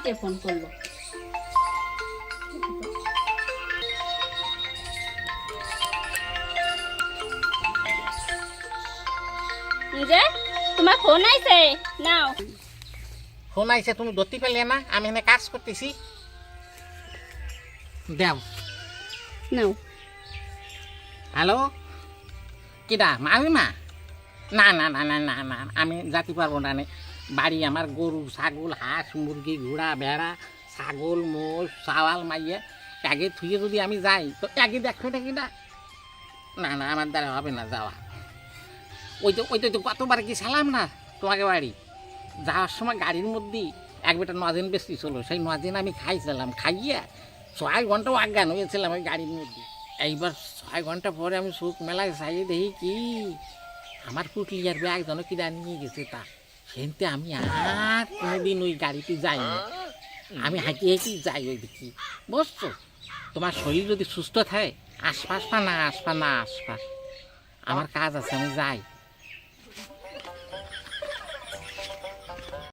কে phone করলো? যে তোমার ফোন আইছে, নাও। ফোন আইছে, তুমি ধরতে পেলে না? আমি এখানে কাজ করতেছি। দেও। নাও। হ্যালো, কিডা মামিমা? না না না না না না, আমি যাতে পারবো না। বাড়ি আমার গরু, ছাগল, হাঁস, মুরগি, ঘোড়া, ভেড়া, ছাগল, মোষ, চাওয়াল মাইয়ে আগে থুয়ে যদি আমি যাই তো আগে দেখবে না কিনা। না না, আমার দ্বারা হবে না যাওয়া। ওই তো কতবার কি সালাম না তোমাকে বাড়ি যাওয়ার সময় গাড়ির মধ্যেই এক বেটা নজেন বেশি ছিল, সেই নজেন আমি খাইছিলাম। খাইয়ে 6 ঘন্টাও অজ্ঞান হয়েছিলাম ওই গাড়ির মধ্যে। এইবার 6 ঘন্টা পরে আমি চোখ মেলায় চাইয়ে দেখি কি আমার পুটলিয়ার ব্যাগ যেন কিনা নিয়ে গেছে। তা সেনতে আমি আর কোনোদিন ওই গাড়িতে যাই না, আমি হাঁটি হাঁটি যাই ওই দেখি। বুঝছো, তোমার শরীর যদি সুস্থ থাকে আসপাস না আসপা না আসপা, আমার কাজ আছে, আমি যাই।